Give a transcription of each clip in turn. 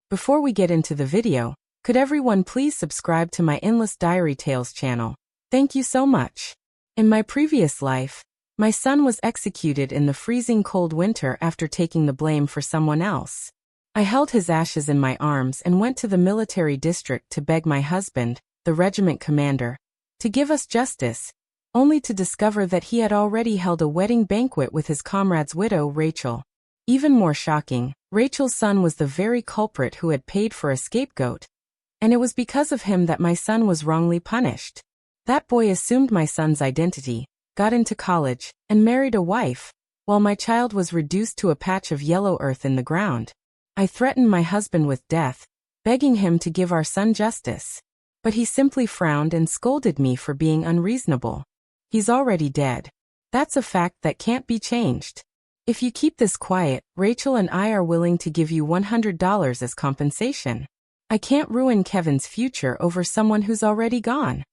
Before we get into the video, could everyone please subscribe to my Endless Diary Tales channel? Thank you so much. In my previous life, my son was executed in the freezing cold winter after taking the blame for someone else. I held his ashes in my arms and went to the military district to beg my husband, the regiment commander, to give us justice, only to discover that he had already held a wedding banquet with his comrade's widow, Rachel. Even more shocking, Rachel's son was the very culprit who had paid for a scapegoat, and it was because of him that my son was wrongly punished. That boy assumed my son's identity, got into college, and married a wife, while my child was reduced to a patch of yellow earth in the ground. I threatened my husband with death, begging him to give our son justice. But he simply frowned and scolded me for being unreasonable. He's already dead. That's a fact that can't be changed. If you keep this quiet, Rachel and I are willing to give you $100 as compensation. I can't ruin Kevin's future over someone who's already gone.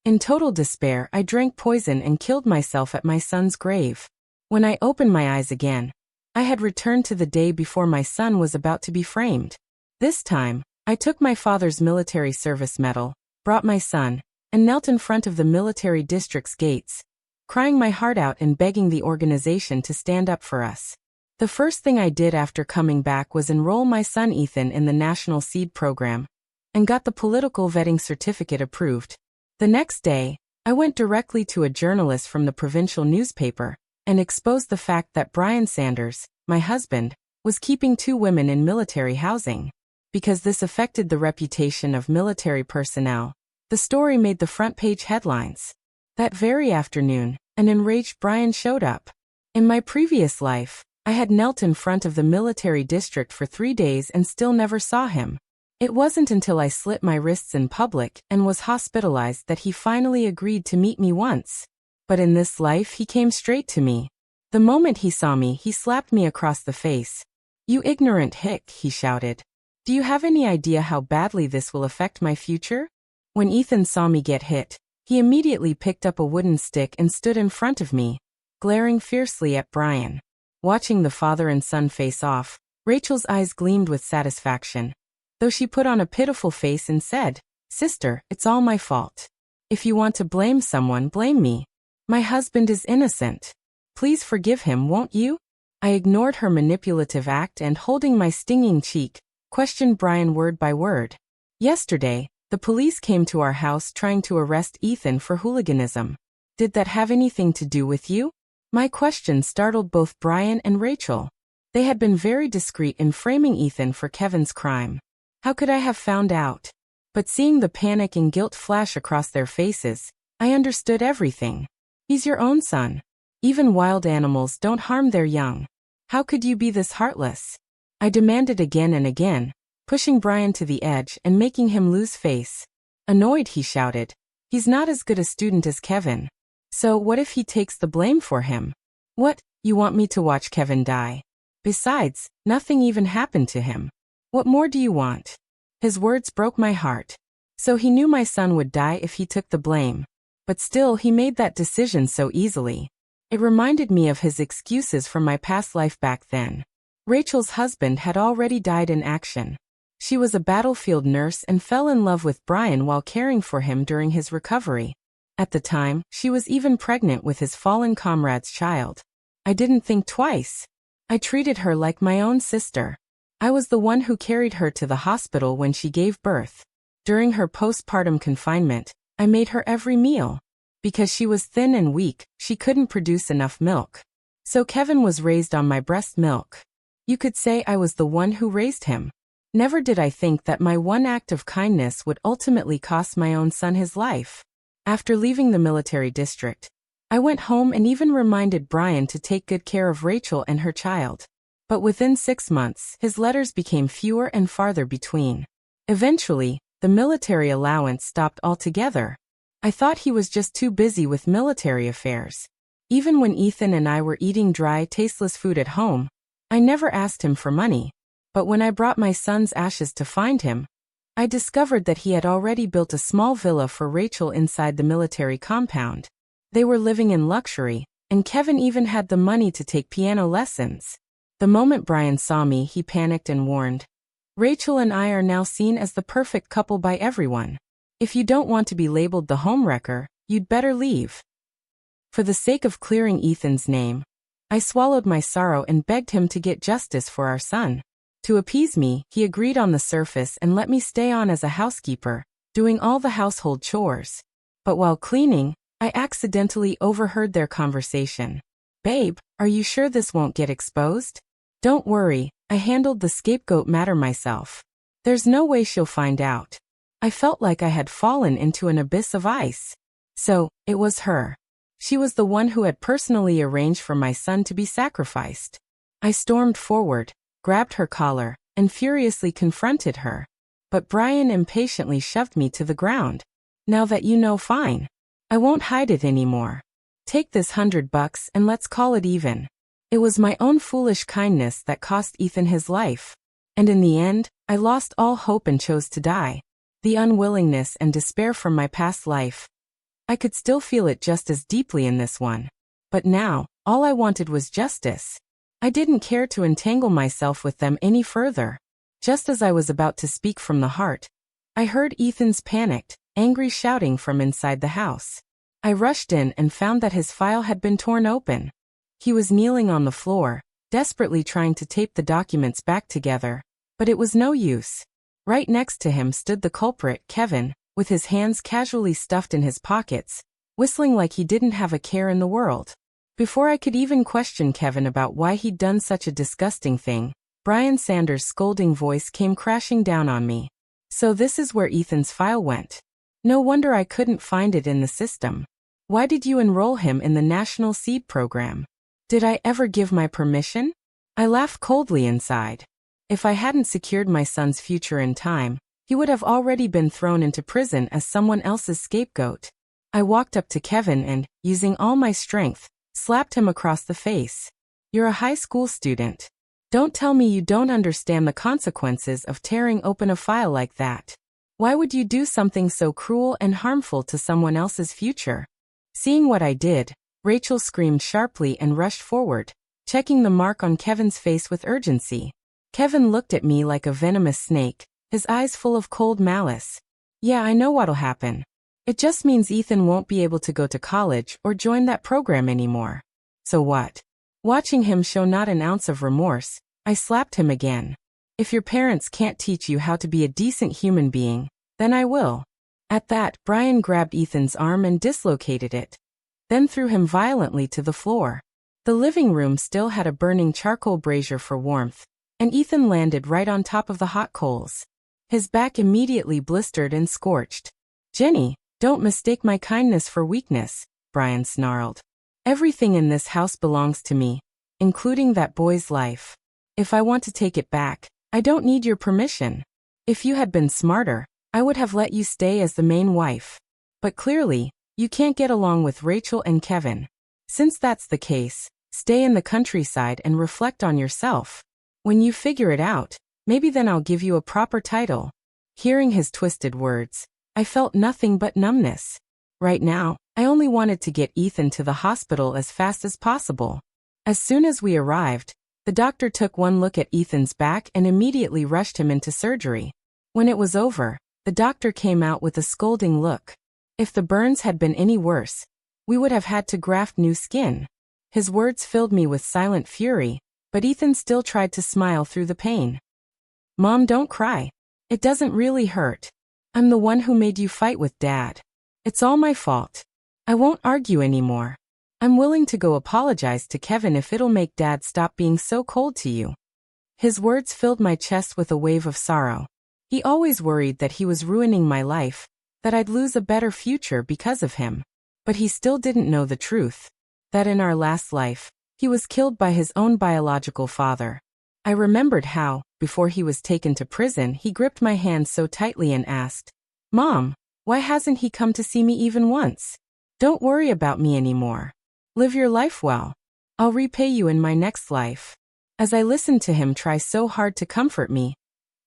In total despair, I drank poison and killed myself at my son's grave. When I opened my eyes again, I had returned to the day before my son was about to be framed. This time, I took my father's military service medal, brought my son, and knelt in front of the military district's gates, crying my heart out and begging the organization to stand up for us. The first thing I did after coming back was enroll my son Ethan in the National Seed Program, and got the political vetting certificate approved. The next day, I went directly to a journalist from the provincial newspaper, and exposed the fact that Brian Sanders, my husband, was keeping 2 women in military housing. Because this affected the reputation of military personnel, the story made the front-page headlines. That very afternoon, an enraged Brian showed up. In my previous life, I had knelt in front of the military district for 3 days and still never saw him. It wasn't until I slit my wrists in public and was hospitalized that he finally agreed to meet me once. But in this life he came straight to me. The moment he saw me, he slapped me across the face. "You ignorant hick," he shouted. "Do you have any idea how badly this will affect my future?" When Ethan saw me get hit, he immediately picked up a wooden stick and stood in front of me, glaring fiercely at Brian. Watching the father and son face off, Rachel's eyes gleamed with satisfaction, though she put on a pitiful face and said, "Sister, it's all my fault. If you want to blame someone, blame me. My husband is innocent. Please forgive him, won't you?" I ignored her manipulative act and, holding my stinging cheek, questioned Brian word by word. "Yesterday, the police came to our house trying to arrest Ethan for hooliganism. Did that have anything to do with you?" My question startled both Brian and Rachel. They had been very discreet in framing Ethan for Kevin's crime. How could I have found out? But seeing the panic and guilt flash across their faces, I understood everything. "He's your own son. Even wild animals don't harm their young. How could you be this heartless?" I demanded again and again, pushing Brian to the edge and making him lose face. Annoyed, he shouted, "He's not as good a student as Kevin. So what if he takes the blame for him? What, you want me to watch Kevin die? Besides, nothing even happened to him. What more do you want?" His words broke my heart. So he knew my son would die if he took the blame. But still he made that decision so easily. It reminded me of his excuses from my past life back then. Rachel's husband had already died in action. She was a battlefield nurse and fell in love with Brian while caring for him during his recovery. At the time, she was even pregnant with his fallen comrade's child. I didn't think twice. I treated her like my own sister. I was the one who carried her to the hospital when she gave birth. During her postpartum confinement, I made her every meal. Because she was thin and weak, she couldn't produce enough milk. So Kevin was raised on my breast milk. You could say I was the one who raised him. Never did I think that my one act of kindness would ultimately cost my own son his life. After leaving the military district, I went home and even reminded Brian to take good care of Rachel and her child. But within 6 months, his letters became fewer and farther between. Eventually, the military allowance stopped altogether. I thought he was just too busy with military affairs. Even when Ethan and I were eating dry, tasteless food at home, I never asked him for money. But when I brought my son's ashes to find him, I discovered that he had already built a small villa for Rachel inside the military compound. They were living in luxury, and Kevin even had the money to take piano lessons. The moment Brian saw me, he panicked and warned, Rachel and I are now seen as the perfect couple by everyone. If you don't want to be labeled the homewrecker, you'd better leave. For the sake of clearing Ethan's name, I swallowed my sorrow and begged him to get justice for our son. To appease me, he agreed on the surface and let me stay on as a housekeeper, doing all the household chores. But while cleaning, I accidentally overheard their conversation. "Babe, are you sure this won't get exposed?" "Don't worry, I handled the scapegoat matter myself. There's no way she'll find out." I felt like I had fallen into an abyss of ice. So, it was her. She was the one who had personally arranged for my son to be sacrificed. I stormed forward, grabbed her collar, and furiously confronted her. But Brian impatiently shoved me to the ground. "Now that you know, fine. I won't hide it anymore. Take this $100 and let's call it even." It was my own foolish kindness that cost Ethan his life. And in the end, I lost all hope and chose to die. The unwillingness and despair from my past life. I could still feel it just as deeply in this one. But now, all I wanted was justice. I didn't care to entangle myself with them any further. Just as I was about to speak from the heart, I heard Ethan's panicked, angry shouting from inside the house. I rushed in and found that his file had been torn open. He was kneeling on the floor, desperately trying to tape the documents back together, but it was no use. Right next to him stood the culprit, Kevin, with his hands casually stuffed in his pockets, whistling like he didn't have a care in the world. Before I could even question Kevin about why he'd done such a disgusting thing, Brian Sanders' scolding voice came crashing down on me. "So this is where Ethan's file went. No wonder I couldn't find it in the system. Why did you enroll him in the National Seed Program? Did I ever give my permission?" I laughed coldly inside. If I hadn't secured my son's future in time, he would have already been thrown into prison as someone else's scapegoat. I walked up to Kevin and, using all my strength, slapped him across the face. "You're a high school student. Don't tell me you don't understand the consequences of tearing open a file like that. Why would you do something so cruel and harmful to someone else's future?" Seeing what I did, Rachel screamed sharply and rushed forward, checking the mark on Kevin's face with urgency. Kevin looked at me like a venomous snake, his eyes full of cold malice. "Yeah, I know what'll happen. It just means Ethan won't be able to go to college or join that program anymore." "So what?" Watching him show not an ounce of remorse, I slapped him again. "If your parents can't teach you how to be a decent human being, then I will." At that, Brian grabbed Ethan's arm and dislocated it, then threw him violently to the floor. The living room still had a burning charcoal brazier for warmth, and Ethan landed right on top of the hot coals. His back immediately blistered and scorched. "Jenny, don't mistake my kindness for weakness," Brian snarled. "Everything in this house belongs to me, including that boy's life. If I want to take it back, I don't need your permission. If you had been smarter, I would have let you stay as the main wife. But clearly, you can't get along with Rachel and Kevin. Since that's the case, stay in the countryside and reflect on yourself. When you figure it out, maybe then I'll give you a proper title." Hearing his twisted words, I felt nothing but numbness. Right now, I only wanted to get Ethan to the hospital as fast as possible. As soon as we arrived, the doctor took one look at Ethan's back and immediately rushed him into surgery. When it was over, the doctor came out with a scolding look. If the burns had been any worse, we would have had to graft new skin. His words filled me with silent fury, but Ethan still tried to smile through the pain. "Mom, don't cry. It doesn't really hurt. I'm the one who made you fight with Dad. It's all my fault. I won't argue anymore. I'm willing to go apologize to Kevin if it'll make Dad stop being so cold to you." His words filled my chest with a wave of sorrow. He always worried that he was ruining my life, that I'd lose a better future because of him. But he still didn't know the truth. That in our last life, he was killed by his own biological father. I remembered how, before he was taken to prison, he gripped my hand so tightly and asked, "Mom, why hasn't he come to see me even once? Don't worry about me anymore. Live your life well. I'll repay you in my next life." As I listened to him try so hard to comfort me,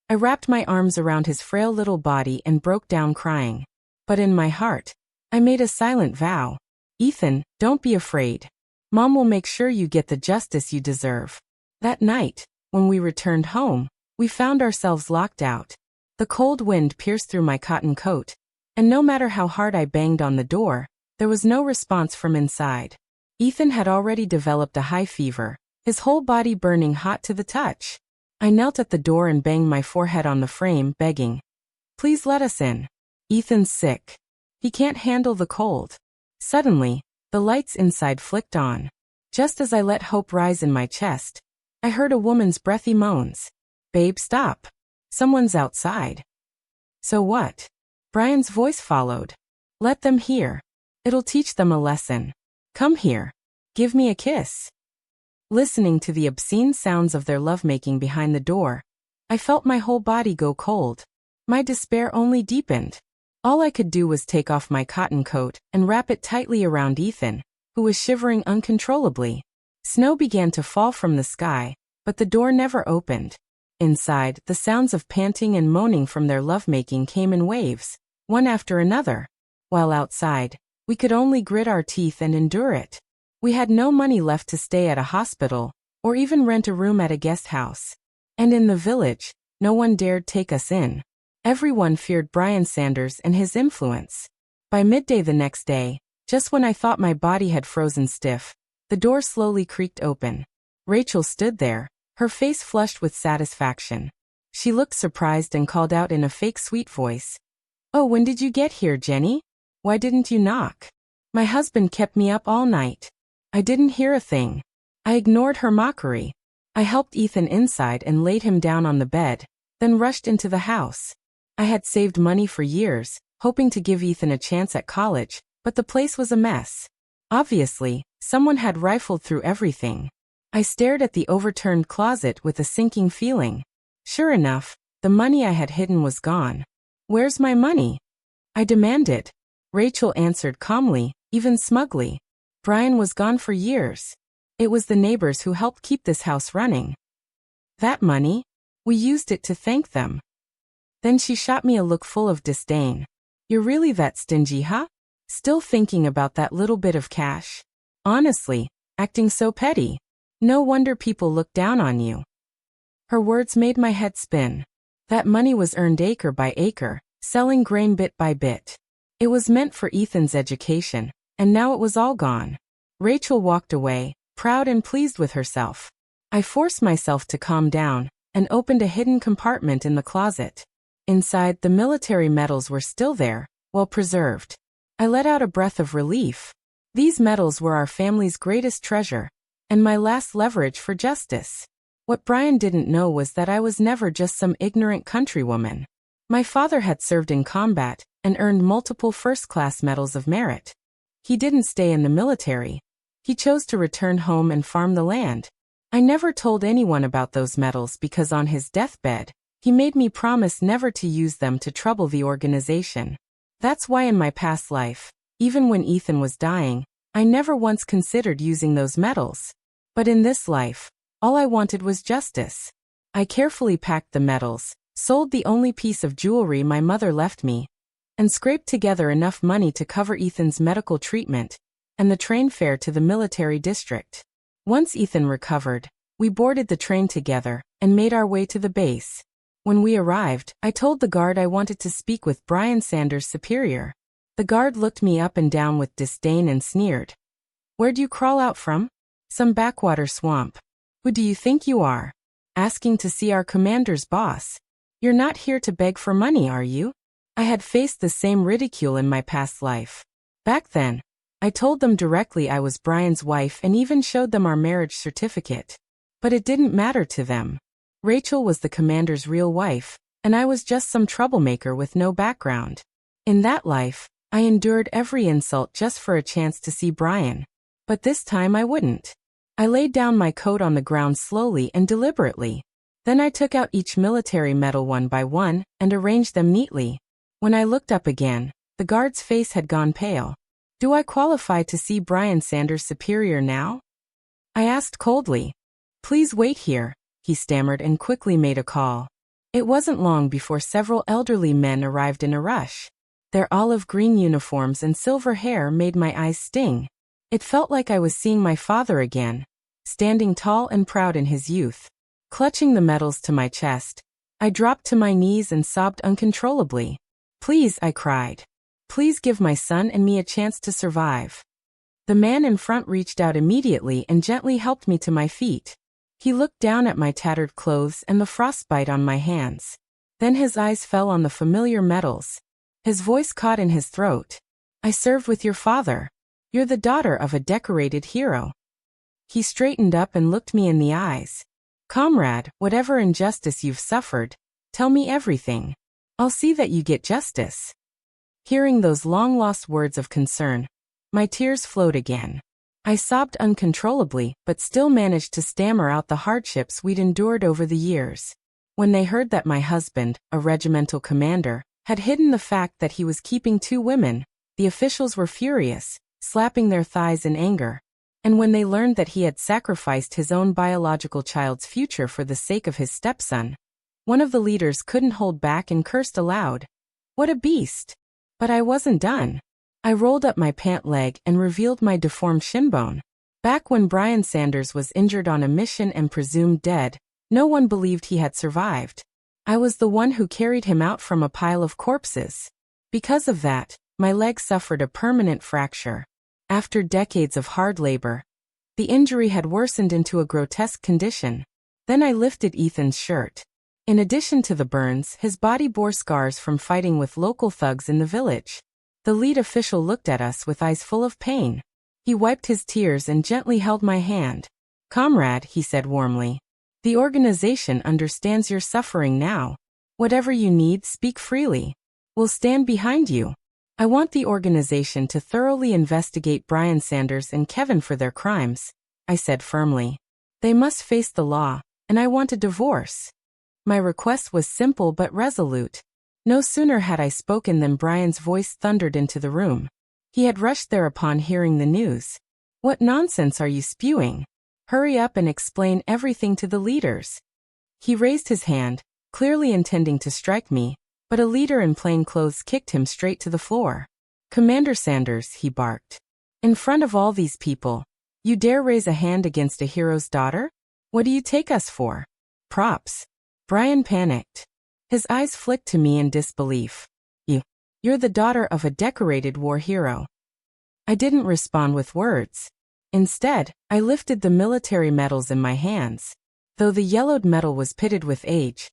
I wrapped my arms around his frail little body and broke down crying. But in my heart, I made a silent vow. "Ethan, don't be afraid. Mom will make sure you get the justice you deserve." That night, when we returned home, We found ourselves locked out. The cold wind pierced through my cotton coat, and no matter how hard I banged on the door, there was no response from inside. Ethan had already developed a high fever, his whole body burning hot to the touch. I knelt at the door and banged my forehead on the frame, begging, "Please let us in. Ethan's sick. He can't handle the cold." Suddenly, the lights inside flicked on. Just as I let hope rise in my chest, I heard a woman's breathy moans. "Babe, stop. Someone's outside." "So what?" Brian's voice followed. "Let them hear. It'll teach them a lesson. Come here. Give me a kiss." Listening to the obscene sounds of their lovemaking behind the door, I felt my whole body go cold. My despair only deepened. All I could do was take off my cotton coat and wrap it tightly around Ethan, who was shivering uncontrollably. Snow began to fall from the sky, but the door never opened. Inside, the sounds of panting and moaning from their lovemaking came in waves, one after another. While outside, we could only grit our teeth and endure it. We had no money left to stay at a hospital, or even rent a room at a guest house. And in the village, no one dared take us in. Everyone feared Brian Sanders and his influence. By midday the next day, just when I thought my body had frozen stiff, the door slowly creaked open. Rachel stood there, her face flushed with satisfaction. She looked surprised and called out in a fake sweet voice, "Oh, when did you get here, Jenny? Why didn't you knock? My husband kept me up all night." I didn't hear a thing. I ignored her mockery. I helped Ethan inside and laid him down on the bed, then rushed into the house. I had saved money for years, hoping to give Ethan a chance at college, but the place was a mess. Obviously, someone had rifled through everything. I stared at the overturned closet with a sinking feeling. Sure enough, the money I had hidden was gone. "Where's my money?" I demanded. Rachel answered calmly, even smugly. "Brian was gone for years. It was the neighbors who helped keep this house running. That money? We used it to thank them." Then she shot me a look full of disdain. "You're really that stingy, huh? Still thinking about that little bit of cash? Honestly, acting so petty. No wonder people look down on you." Her words made my head spin. That money was earned acre by acre, selling grain bit by bit. It was meant for Ethan's education, and now it was all gone. Rachel walked away, proud and pleased with herself. I forced myself to calm down and opened a hidden compartment in the closet. Inside, the military medals were still there, well preserved. I let out a breath of relief. These medals were our family's greatest treasure, and my last leverage for justice. What Brian didn't know was that I was never just some ignorant countrywoman. My father had served in combat and earned multiple first-class medals of merit. He didn't stay in the military. He chose to return home and farm the land. I never told anyone about those medals because on his deathbed, he made me promise never to use them to trouble the organization. That's why in my past life, even when Ethan was dying, I never once considered using those medals. But in this life, all I wanted was justice. I carefully packed the medals, sold the only piece of jewelry my mother left me, and scraped together enough money to cover Ethan's medical treatment and the train fare to the military district. Once Ethan recovered, we boarded the train together and made our way to the base. When we arrived, I told the guard I wanted to speak with Brian Sanders' superior. The guard looked me up and down with disdain and sneered. "Where'd you crawl out from? Some backwater swamp. Who do you think you are? Asking to see our commander's boss. You're not here to beg for money, are you?" I had faced the same ridicule in my past life. Back then, I told them directly I was Brian's wife and even showed them our marriage certificate. But it didn't matter to them. Rachel was the commander's real wife, and I was just some troublemaker with no background. In that life, I endured every insult just for a chance to see Brian. But this time I wouldn't. I laid down my coat on the ground slowly and deliberately. Then I took out each military medal one by one and arranged them neatly. When I looked up again, the guard's face had gone pale. "Do I qualify to see Brian Sanders' superior now?" I asked coldly. "Please wait here," he stammered and quickly made a call. It wasn't long before several elderly men arrived in a rush. Their olive green uniforms and silver hair made my eyes sting. It felt like I was seeing my father again, standing tall and proud in his youth. Clutching the medals to my chest, I dropped to my knees and sobbed uncontrollably. Please, I cried. Please give my son and me a chance to survive. The man in front reached out immediately and gently helped me to my feet. He looked down at my tattered clothes and the frostbite on my hands. Then his eyes fell on the familiar metals. His voice caught in his throat. I served with your father. You're the daughter of a decorated hero. He straightened up and looked me in the eyes. Comrade, whatever injustice you've suffered, tell me everything. I'll see that you get justice. Hearing those long-lost words of concern, my tears flowed again. I sobbed uncontrollably, but still managed to stammer out the hardships we'd endured over the years. When they heard that my husband, a regimental commander, had hidden the fact that he was keeping 2 women, the officials were furious, slapping their thighs in anger. And when they learned that he had sacrificed his own biological child's future for the sake of his stepson, one of the leaders couldn't hold back and cursed aloud. What a beast! But I wasn't done. I rolled up my pant leg and revealed my deformed shin bone. Back when Brian Sanders was injured on a mission and presumed dead, no one believed he had survived. I was the one who carried him out from a pile of corpses. Because of that, my leg suffered a permanent fracture. After decades of hard labor, the injury had worsened into a grotesque condition. Then I lifted Ethan's shirt. In addition to the burns, his body bore scars from fighting with local thugs in the village. The lead official looked at us with eyes full of pain. He wiped his tears and gently held my hand. Comrade, he said warmly. The organization understands your suffering now. Whatever you need, speak freely. We'll stand behind you. I want the organization to thoroughly investigate Brian Sanders and Kevin for their crimes, I said firmly. They must face the law, and I want a divorce. My request was simple but resolute. No sooner had I spoken than Brian's voice thundered into the room. He had rushed there upon hearing the news. What nonsense are you spewing? Hurry up and explain everything to the leaders. He raised his hand, clearly intending to strike me, but a leader in plain clothes kicked him straight to the floor. Commander Sanders, he barked. In front of all these people, you dare raise a hand against a hero's daughter? What do you take us for? Props. Brian panicked. His eyes flicked to me in disbelief. You're the daughter of a decorated war hero. I didn't respond with words. Instead, I lifted the military medals in my hands. Though the yellowed metal was pitted with age,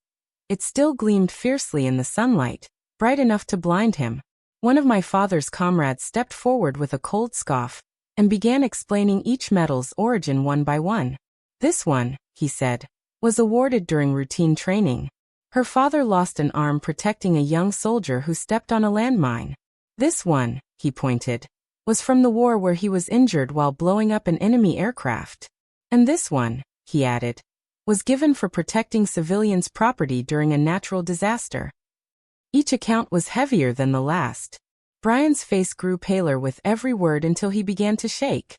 it still gleamed fiercely in the sunlight, bright enough to blind him. One of my father's comrades stepped forward with a cold scoff and began explaining each medal's origin one by one. This one, he said, was awarded during routine training. Her father lost an arm protecting a young soldier who stepped on a landmine. This one, he pointed, was from the war where he was injured while blowing up an enemy aircraft. And this one, he added, was given for protecting civilians' property during a natural disaster. Each account was heavier than the last. Brian's face grew paler with every word until he began to shake.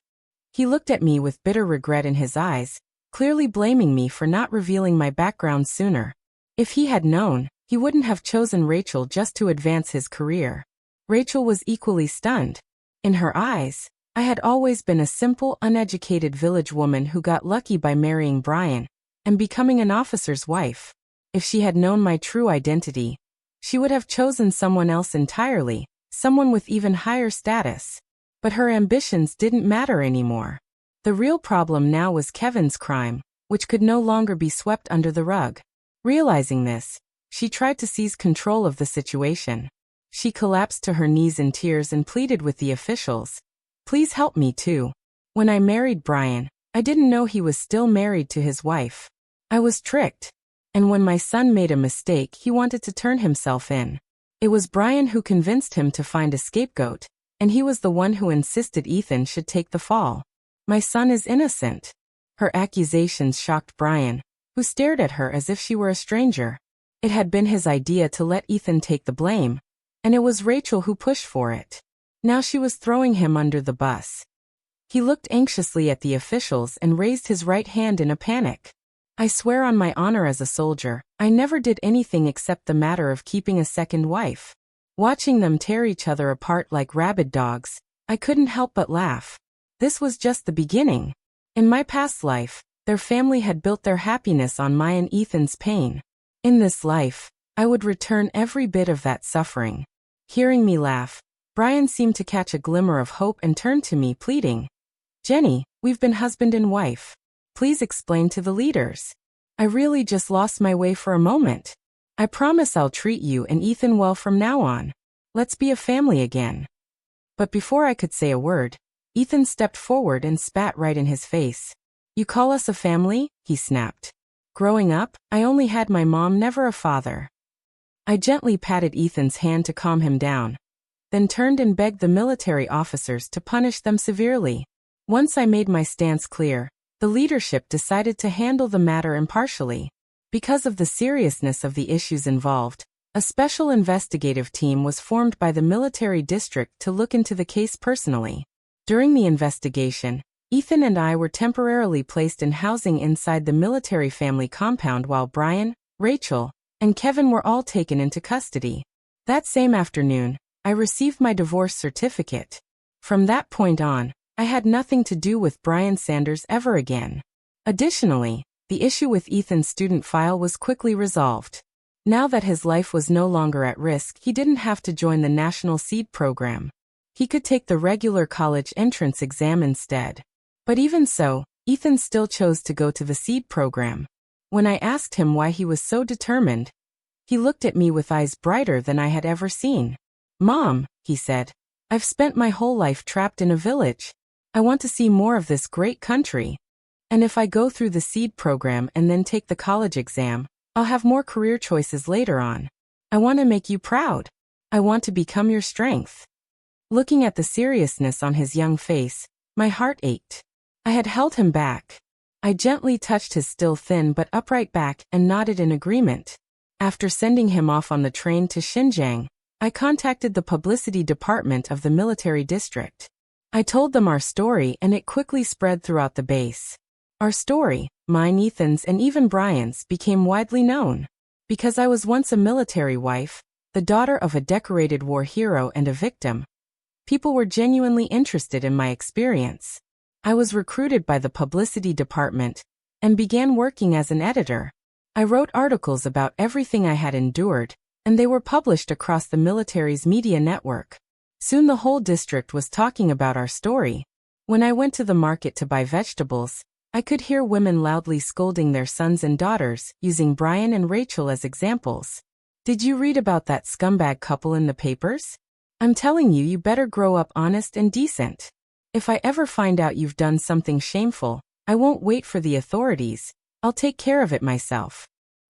He looked at me with bitter regret in his eyes, clearly blaming me for not revealing my background sooner. If he had known, he wouldn't have chosen Rachel just to advance his career. Rachel was equally stunned. In her eyes, I had always been a simple, uneducated village woman who got lucky by marrying Brian and becoming an officer's wife. If she had known my true identity, she would have chosen someone else entirely, someone with even higher status. But her ambitions didn't matter anymore. The real problem now was Kevin's crime, which could no longer be swept under the rug. Realizing this, she tried to seize control of the situation. She collapsed to her knees in tears and pleaded with the officials. Please help me too. When I married Brian, I didn't know he was still married to his wife. I was tricked. And when my son made a mistake, he wanted to turn himself in. It was Brian who convinced him to find a scapegoat, and he was the one who insisted Ethan should take the fall. My son is innocent. Her accusations shocked Brian, who stared at her as if she were a stranger. It had been his idea to let Ethan take the blame, and it was Rachel who pushed for it. Now she was throwing him under the bus. He looked anxiously at the officials and raised his right hand in a panic. I swear on my honor as a soldier, I never did anything except the matter of keeping a second wife. Watching them tear each other apart like rabid dogs, I couldn't help but laugh. This was just the beginning. In my past life, their family had built their happiness on my and Ethan's pain. In this life, I would return every bit of that suffering. Hearing me laugh, Brian seemed to catch a glimmer of hope and turned to me, pleading, "Jenny, we've been husband and wife. Please explain to the leaders. I really just lost my way for a moment. I promise I'll treat you and Ethan well from now on. Let's be a family again." But before I could say a word, Ethan stepped forward and spat right in his face. "You call us a family?" he snapped. "Growing up, I only had my mom, never a father." I gently patted Ethan's hand to calm him down, then turned and begged the military officers to punish them severely. Once I made my stance clear, the leadership decided to handle the matter impartially. Because of the seriousness of the issues involved, a special investigative team was formed by the military district to look into the case personally. During the investigation, Ethan and I were temporarily placed in housing inside the military family compound while Brian, Rachel, and Kevin were all taken into custody. That same afternoon, I received my divorce certificate. From that point on, I had nothing to do with Brian Sanders ever again. Additionally, the issue with Ethan's student file was quickly resolved. Now that his life was no longer at risk, he didn't have to join the National Seed program. He could take the regular college entrance exam instead. But even so, Ethan still chose to go to the Seed program. When I asked him why he was so determined, he looked at me with eyes brighter than I had ever seen. "Mom," he said, "I've spent my whole life trapped in a village. I want to see more of this great country. And if I go through the Seed program and then take the college exam, I'll have more career choices later on. I want to make you proud. I want to become your strength." Looking at the seriousness on his young face, my heart ached. I had held him back. I gently touched his still thin but upright back and nodded in agreement. After sending him off on the train to Xinjiang, I contacted the publicity department of the military district. I told them our story and it quickly spread throughout the base. Our story, mine, Ethan's, and even Brian's, became widely known. Because I was once a military wife, the daughter of a decorated war hero and a victim, people were genuinely interested in my experience. I was recruited by the publicity department and began working as an editor. I wrote articles about everything I had endured, and they were published across the military's media network. Soon the whole district was talking about our story. When I went to the market to buy vegetables, I could hear women loudly scolding their sons and daughters, using Brian and Rachel as examples. "Did you read about that scumbag couple in the papers? I'm telling you, you better grow up honest and decent. If I ever find out you've done something shameful, I won't wait for the authorities. I'll take care of it myself."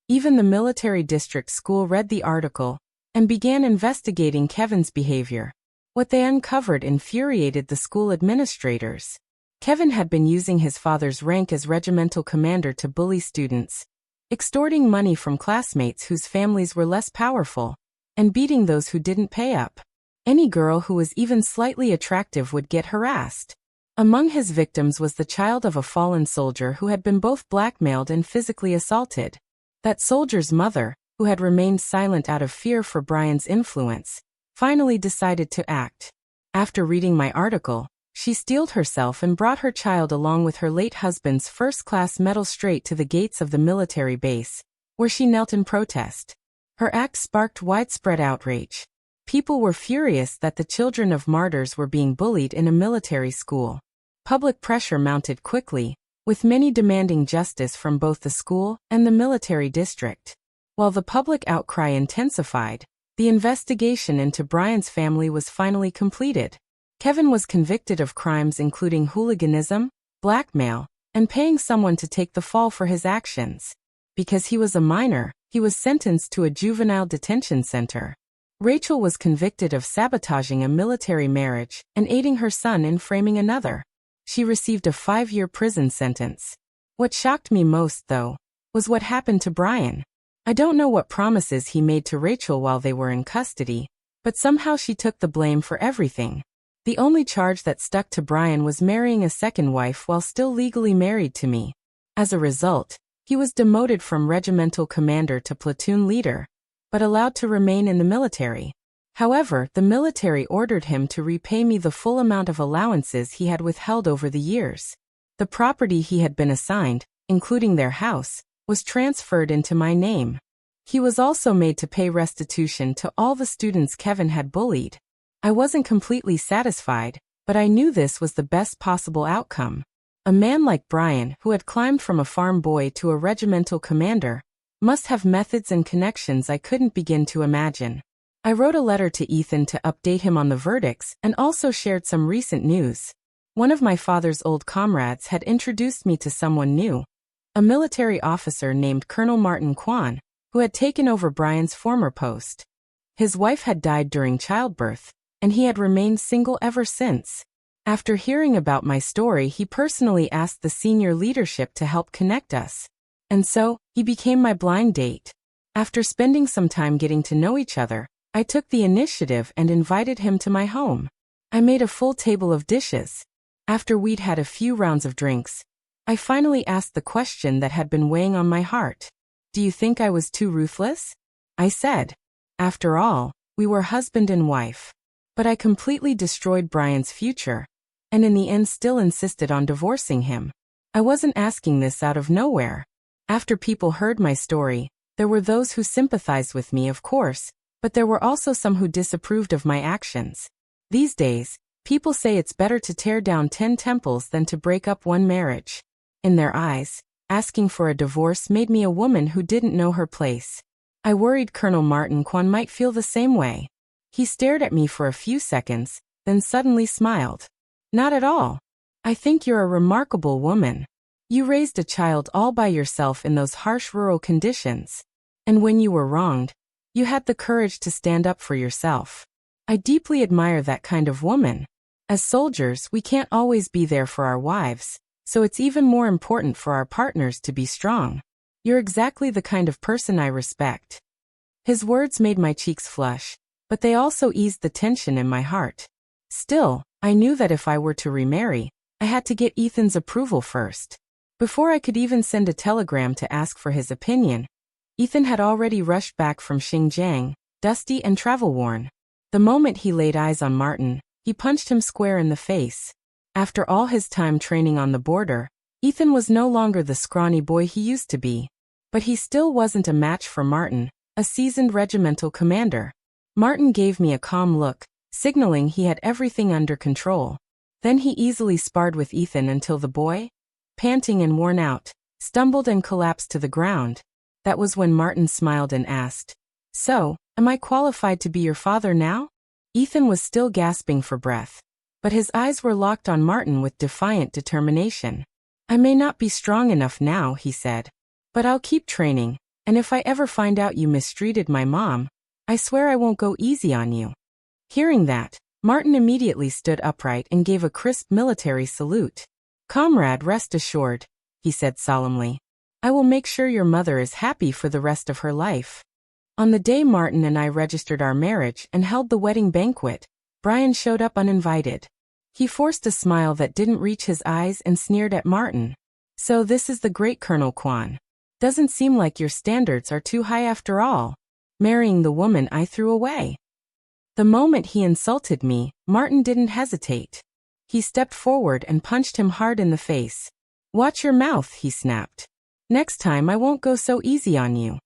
Even the military district school read the article and began investigating Kevin's behavior. What they uncovered infuriated the school administrators. Kevin had been using his father's rank as regimental commander to bully students, extorting money from classmates whose families were less powerful, and beating those who didn't pay up. Any girl who was even slightly attractive would get harassed. Among his victims was the child of a fallen soldier who had been both blackmailed and physically assaulted. That soldier's mother, who had remained silent out of fear for Brian's influence, finally decided to act. After reading my article, she steeled herself and brought her child along with her late husband's first-class medal straight to the gates of the military base, where she knelt in protest. Her act sparked widespread outrage. People were furious that the children of martyrs were being bullied in a military school. Public pressure mounted quickly, with many demanding justice from both the school and the military district. While the public outcry intensified, the investigation into Brian's family was finally completed. Kevin was convicted of crimes including hooliganism, blackmail, and paying someone to take the fall for his actions. Because he was a minor, he was sentenced to a juvenile detention center. Rachel was convicted of sabotaging a military marriage and aiding her son in framing another. She received a 5-year prison sentence. What shocked me most, though, was what happened to Brian. I don't know what promises he made to Rachel while they were in custody, but somehow she took the blame for everything. The only charge that stuck to Brian was marrying a second wife while still legally married to me. As a result, he was demoted from regimental commander to platoon leader, but allowed to remain in the military. However, the military ordered him to repay me the full amount of allowances he had withheld over the years. The property he had been assigned, including their house, was transferred into my name. He was also made to pay restitution to all the students Kevin had bullied. I wasn't completely satisfied, but I knew this was the best possible outcome. A man like Brian, who had climbed from a farm boy to a regimental commander, must have methods and connections I couldn't begin to imagine. I wrote a letter to Ethan to update him on the verdicts and also shared some recent news. One of my father's old comrades had introduced me to someone new, a military officer named Colonel Martin Kwan, who had taken over Brian's former post. His wife had died during childbirth, and he had remained single ever since. After hearing about my story, he personally asked the senior leadership to help connect us. And so, he became my blind date. After spending some time getting to know each other, I took the initiative and invited him to my home. I made a full table of dishes. After we'd had a few rounds of drinks, I finally asked the question that had been weighing on my heart. Do you think I was too ruthless? I said. After all, we were husband and wife. But I completely destroyed Brian's future, and in the end still insisted on divorcing him. I wasn't asking this out of nowhere. After people heard my story, there were those who sympathized with me, of course, but there were also some who disapproved of my actions. These days, people say it's better to tear down 10 temples than to break up one marriage. In their eyes, asking for a divorce made me a woman who didn't know her place. I worried Colonel Martin Kwan might feel the same way. He stared at me for a few seconds, then suddenly smiled. Not at all. I think you're a remarkable woman. You raised a child all by yourself in those harsh rural conditions. And when you were wronged, you had the courage to stand up for yourself. I deeply admire that kind of woman. As soldiers, we can't always be there for our wives, so it's even more important for our partners to be strong. You're exactly the kind of person I respect. His words made my cheeks flush, but they also eased the tension in my heart. Still, I knew that if I were to remarry, I had to get Ethan's approval first. Before I could even send a telegram to ask for his opinion, Ethan had already rushed back from Xinjiang, dusty and travel-worn. The moment he laid eyes on Martin, he punched him square in the face. After all his time training on the border, Ethan was no longer the scrawny boy he used to be. But he still wasn't a match for Martin, a seasoned regimental commander. Martin gave me a calm look, signaling he had everything under control. Then he easily sparred with Ethan until the boy, panting and worn out, stumbled and collapsed to the ground. That was when Martin smiled and asked, "So, am I qualified to be your father now?" Ethan was still gasping for breath, but his eyes were locked on Martin with defiant determination. "I may not be strong enough now," he said, "but I'll keep training, and if I ever find out you mistreated my mom, I swear I won't go easy on you." Hearing that, Martin immediately stood upright and gave a crisp military salute. "Comrade, rest assured," he said solemnly. "I will make sure your mother is happy for the rest of her life." On the day Martin and I registered our marriage and held the wedding banquet, Brian showed up uninvited. He forced a smile that didn't reach his eyes and sneered at Martin. "So this is the great Colonel Kwan. Doesn't seem like your standards are too high after all. Marrying the woman I threw away." The moment he insulted me, Martin didn't hesitate. He stepped forward and punched him hard in the face. "Watch your mouth," he snapped. "Next time I won't go so easy on you."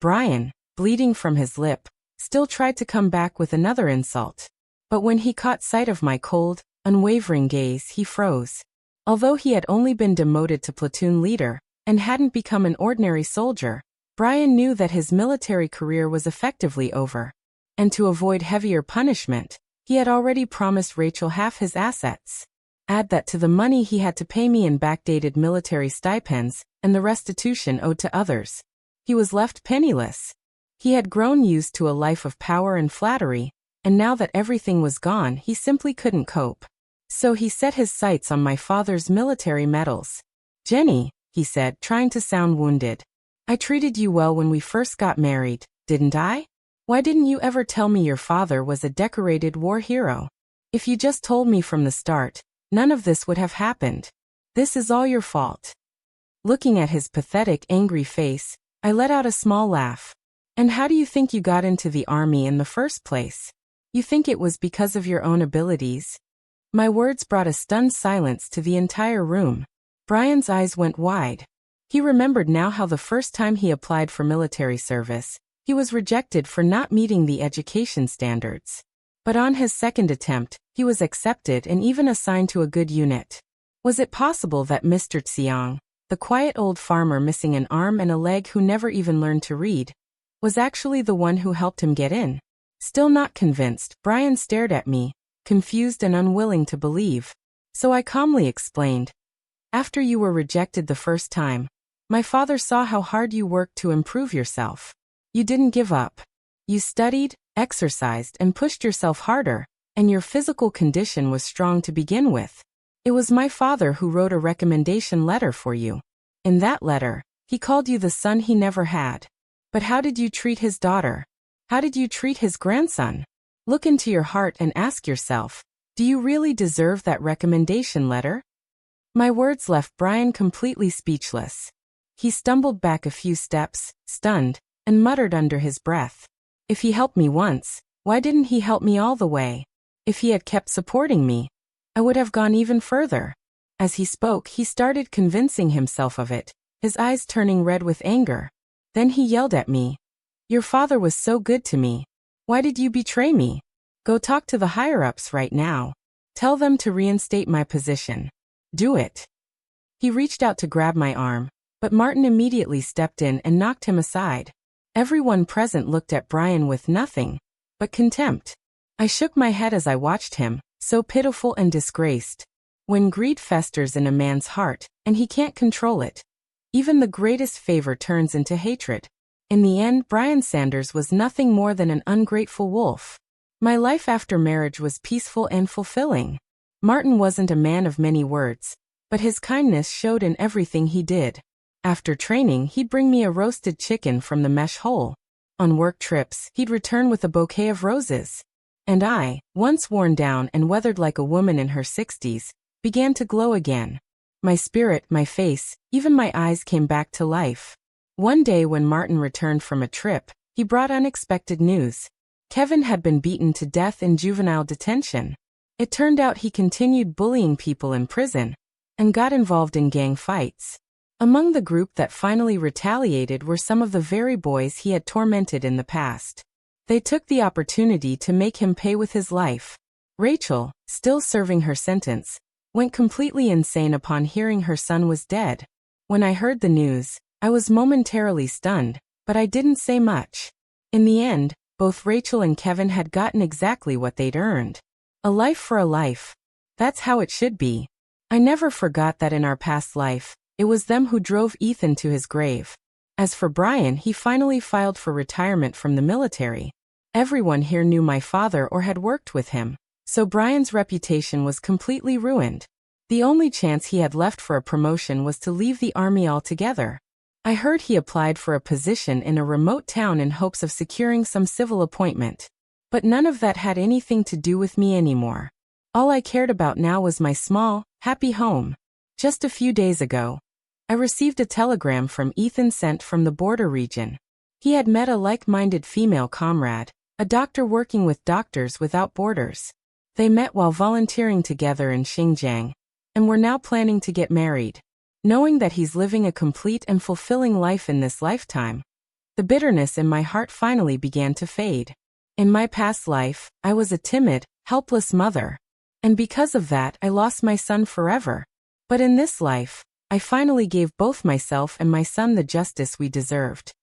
Brian, bleeding from his lip, still tried to come back with another insult. But when he caught sight of my cold, unwavering gaze, he froze. Although he had only been demoted to platoon leader and hadn't become an ordinary soldier, Brian knew that his military career was effectively over. And to avoid heavier punishment, he had already promised Rachel half his assets. Add that to the money he had to pay me in backdated military stipends and the restitution owed to others. He was left penniless. He had grown used to a life of power and flattery, and now that everything was gone, he simply couldn't cope. So he set his sights on my father's military medals. "Jenny," he said, trying to sound wounded, "I treated you well when we first got married, didn't I? Why didn't you ever tell me your father was a decorated war hero? If you just told me from the start, none of this would have happened. This is all your fault." Looking at his pathetic, angry face, I let out a small laugh. "And how do you think you got into the army in the first place? You think it was because of your own abilities?" My words brought a stunned silence to the entire room. Brian's eyes went wide. He remembered now how the first time he applied for military service, He was rejected for not meeting the education standards. But on his second attempt, he was accepted and even assigned to a good unit. Was it possible that Mr. Tsiong, the quiet old farmer missing an arm and a leg who never even learned to read, was actually the one who helped him get in? Still not convinced, Brian stared at me, confused and unwilling to believe. So I calmly explained. After you were rejected the first time, my father saw how hard you worked to improve yourself. You didn't give up. You studied, exercised, and pushed yourself harder, and your physical condition was strong to begin with. It was my father who wrote a recommendation letter for you. In that letter, he called you the son he never had. But how did you treat his daughter? How did you treat his grandson? Look into your heart and ask yourself, do you really deserve that recommendation letter? My words left Brian completely speechless. He stumbled back a few steps, stunned, and muttered under his breath. If he helped me once, why didn't he help me all the way? If he had kept supporting me, I would have gone even further. As he spoke, he started convincing himself of it, his eyes turning red with anger. Then he yelled at me. Your father was so good to me. Why did you betray me? Go talk to the higher-ups right now. Tell them to reinstate my position. Do it. He reached out to grab my arm, but Martin immediately stepped in and knocked him aside. Everyone present looked at Brian with nothing but contempt. I shook my head as I watched him, so pitiful and disgraced. When greed festers in a man's heart, and he can't control it, even the greatest favor turns into hatred. In the end, Brian Sanders was nothing more than an ungrateful wolf. My life after marriage was peaceful and fulfilling. Martin wasn't a man of many words, but his kindness showed in everything he did. After training, he'd bring me a roasted chicken from the mesh hole. On work trips, he'd return with a bouquet of roses. And I, once worn down and weathered like a woman in her 60s, began to glow again. My spirit, my face, even my eyes came back to life. One day when Martin returned from a trip, he brought unexpected news. Kevin had been beaten to death in juvenile detention. It turned out he continued bullying people in prison and got involved in gang fights. Among the group that finally retaliated were some of the very boys he had tormented in the past. They took the opportunity to make him pay with his life. Rachel, still serving her sentence, went completely insane upon hearing her son was dead. When I heard the news, I was momentarily stunned, but I didn't say much. In the end, both Rachel and Kevin had gotten exactly what they'd earned. A life for a life. That's how it should be. I never forgot that in our past life, it was them who drove Ethan to his grave. As for Brian, he finally filed for retirement from the military. Everyone here knew my father or had worked with him, so Brian's reputation was completely ruined. The only chance he had left for a promotion was to leave the army altogether. I heard he applied for a position in a remote town in hopes of securing some civil appointment. But none of that had anything to do with me anymore. All I cared about now was my small, happy home. Just a few days ago, I received a telegram from Ethan sent from the border region. He had met a like-minded female comrade, a doctor working with Doctors Without Borders. They met while volunteering together in Xinjiang, and were now planning to get married. Knowing that he's living a complete and fulfilling life in this lifetime, the bitterness in my heart finally began to fade. In my past life, I was a timid, helpless mother. And because of that, I lost my son forever. But in this life, I finally gave both myself and my son the justice we deserved.